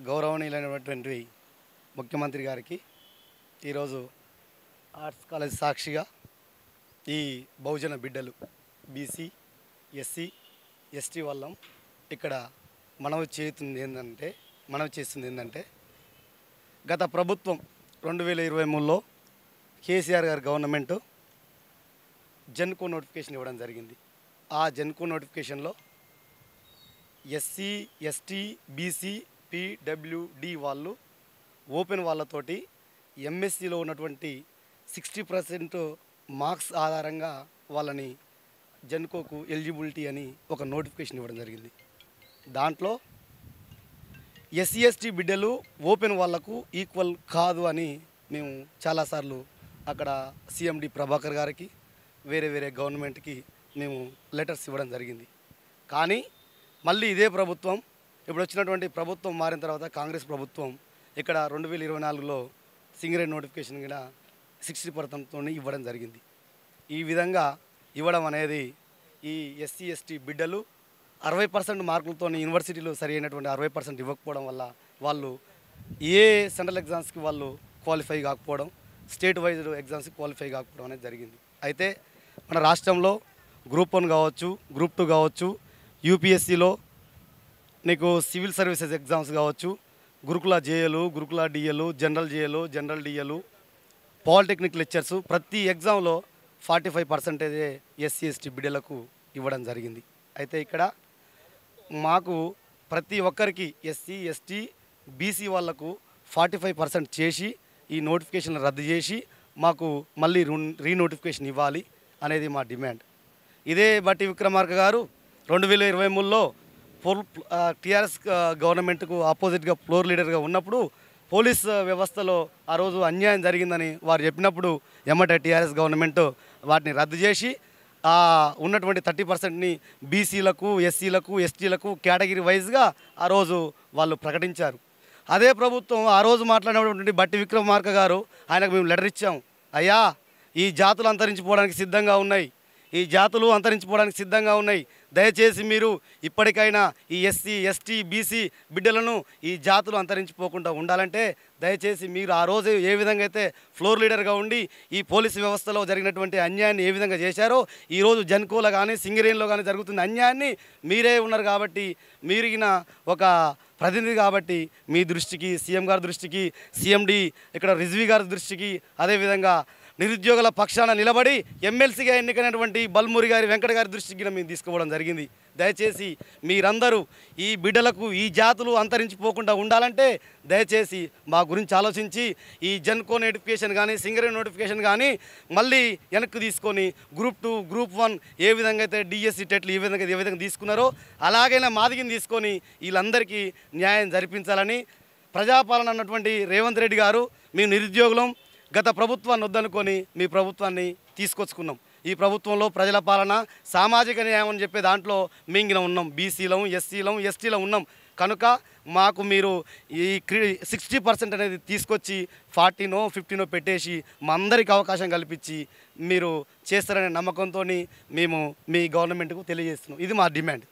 గౌరవనీయులైనటువంటి ముఖ్యమంత్రి గారికి ఈరోజు ఆర్ట్స్ కాలేజ్ సాక్షిగా ఈ బహుజన బిడ్డలు బీసీ ఎస్సీ ఎస్టీ వాళ్ళం ఇక్కడ మనవి చేస్తుంది ఏంటంటే గత ప్రభుత్వం 2023లో కేసీఆర్ గారి గవర్నమెంటు జెన్కో నోటిఫికేషన్ ఇవ్వడం జరిగింది. ఆ జెన్కో నోటిఫికేషన్లో ఎస్సీ ఎస్టీ బీసీ పీడబ్ల్యూడి వాళ్ళు ఓపెన్ వాళ్ళతోటి ఎంఎస్సిలో ఉన్నటువంటి 60% మార్క్స్ ఆధారంగా వాళ్ళని జెన్కోకు ఎలిజిబిలిటీ అని ఒక నోటిఫికేషన్ ఇవ్వడం జరిగింది. దాంట్లో ఎస్సీ ఎస్టీ బిడ్డలు ఓపెన్ వాళ్లకు ఈక్వల్ కాదు అని మేము చాలాసార్లు అక్కడ సిఎండి ప్రభాకర్ గారికి వేరే గవర్నమెంట్కి మేము లెటర్స్ ఇవ్వడం జరిగింది. కానీ మళ్ళీ ఇదే ప్రభుత్వం ఇప్పుడు వచ్చినటువంటి ప్రభుత్వం మారిన తర్వాత కాంగ్రెస్ ప్రభుత్వం ఇక్కడ 2024లో సింగరేణి నోటిఫికేషన్ కూడా 60%తో ఇవ్వడం జరిగింది. ఈ విధంగా ఇవ్వడం అనేది ఈ ఎస్సీ ఎస్టీ బిడ్డలు 60% మార్కులతో యూనివర్సిటీలో సరి అయినటువంటి 60% ఇవ్వకపోవడం వల్ల వాళ్ళు ఏ సెంట్రల్ ఎగ్జామ్స్కి వాళ్ళు క్వాలిఫై కాకపోవడం, స్టేట్ వైజ్ ఎగ్జామ్స్కి క్వాలిఫై కాకపోవడం అనేది జరిగింది. అయితే మన రాష్ట్రంలో గ్రూప్ 1 కావచ్చు, గ్రూప్ 2 కావచ్చు, యూపీఎస్సీలో నీకు సివిల్ సర్వీసెస్ ఎగ్జామ్స్ కావచ్చు, గురుకుల జేఏలు, గురుకుల డిఏలు, జనరల్ జేఏలు, జనరల్ డిఏలు, పాలిటెక్నిక్ లెక్చర్స్ ప్రతి ఎగ్జామ్లో 45% ఎస్సీ ఎస్టీ బిడ్డలకు ఇవ్వడం జరిగింది. అయితే ఇక్కడ మాకు ప్రతి ఒక్కరికి ఎస్సీ ఎస్టీ బీసీ వాళ్లకు 45% చేసి ఈ నోటిఫికేషన్ రద్దు చేసి మాకు మళ్ళీ రీనోటిఫికేషన్ ఇవ్వాలి అనేది మా డిమాండ్. ఇదే బట్టి విక్రమార్క గారు 2023లో టీఆర్ఎస్ గవర్నమెంట్కు ఆపోజిట్గా ఫ్లోర్ లీడర్గా ఉన్నప్పుడు పోలీస్ వ్యవస్థలో ఆ రోజు అన్యాయం జరిగిందని వారు చెప్పినప్పుడు ఎమ్మటే టీఆర్ఎస్ గవర్నమెంట్ వాటిని రద్దు చేసి ఉన్నటువంటి 30%ని బీసీలకు, ఎస్సీలకు, ఎస్టీలకు కేటగిరీ వైజ్గా ఆ రోజు వాళ్ళు ప్రకటించారు. అదే ప్రభుత్వం ఆ రోజు మాట్లాడినటువంటి బట్టి విక్రమార్క గారు ఆయనకు మేము లెటర్ ఇచ్చాం. అయ్యా, ఈ జాతులు అంతరించిపోవడానికి సిద్ధంగా ఉన్నాయి, ఈ జాతులు అంతరించిపోవడానికి సిద్ధంగా ఉన్నాయి. దయచేసి మీరు ఇప్పటికైనా ఈ ఎస్సీ ఎస్టీ బీసీ బిడ్డలను ఈ జాతులు అంతరించిపోకుండా ఉండాలంటే దయచేసి మీరు ఆ రోజు ఏ విధంగా అయితే ఫ్లోర్ లీడర్గా ఉండి ఈ పోలీసు వ్యవస్థలో జరిగినటువంటి అన్యాయాన్ని ఏ విధంగా చేశారో ఈరోజు జెన్కోలో కానీ సింగరేణిలో కానీ జరుగుతున్న అన్యాయాన్ని మీరే ఉన్నారు కాబట్టి, మీరిగిన ఒక ప్రతినిధి కాబట్టి మీ దృష్టికి, సీఎం గారి దృష్టికి, సిఎండి ఇక్కడ రిజ్వీ గారి దృష్టికి, అదేవిధంగా నిరుద్యోగుల పక్షాన నిలబడి ఎమ్మెల్సీగా ఎన్నికైనటువంటి బల్మూరి గారి వెంకట గారి దృష్టికి మేము తీసుకోవడం జరిగింది. దయచేసి మీరందరూ ఈ బిడ్డలకు ఈ జాతులు అంతరించిపోకుండా ఉండాలంటే దయచేసి మా గురించి ఆలోచించి ఈ జెన్కో నోటిఫికేషన్ కానీ సింగరేణి నోటిఫికేషన్ కానీ మళ్ళీ వెనక్కి తీసుకొని గ్రూప్ 2 గ్రూప్ 1 ఏ విధంగా అయితే డిఎస్సి టెట్లు ఏ విధంగా తీసుకున్నారో అలాగైనా మాదిగిని తీసుకొని వీళ్ళందరికీ న్యాయం జరిపించాలని ప్రజాపాలన అన్నటువంటి రేవంత్ రెడ్డి గారు మీ నిరుద్యోగులం గత ప్రభుత్వాన్ని వద్దనుకొని మీ ప్రభుత్వాన్ని తీసుకొచ్చుకున్నాం. ఈ ప్రభుత్వంలో ప్రజల పాలన, సామాజిక న్యాయం అని చెప్పే దాంట్లో మింగిన ఉన్నాం. బీసీలం, ఎస్సీలం, ఎస్టీలం ఉన్నాం. కనుక మాకు మీరు ఈ 60% అనేది తీసుకొచ్చి 40నో 50నో పెట్టేసి మా అందరికీ అవకాశం కల్పించి మీరు చేస్తారనే నమ్మకంతో మేము మీ గవర్నమెంట్కు తెలియజేస్తున్నాం. ఇది మా డిమాండ్.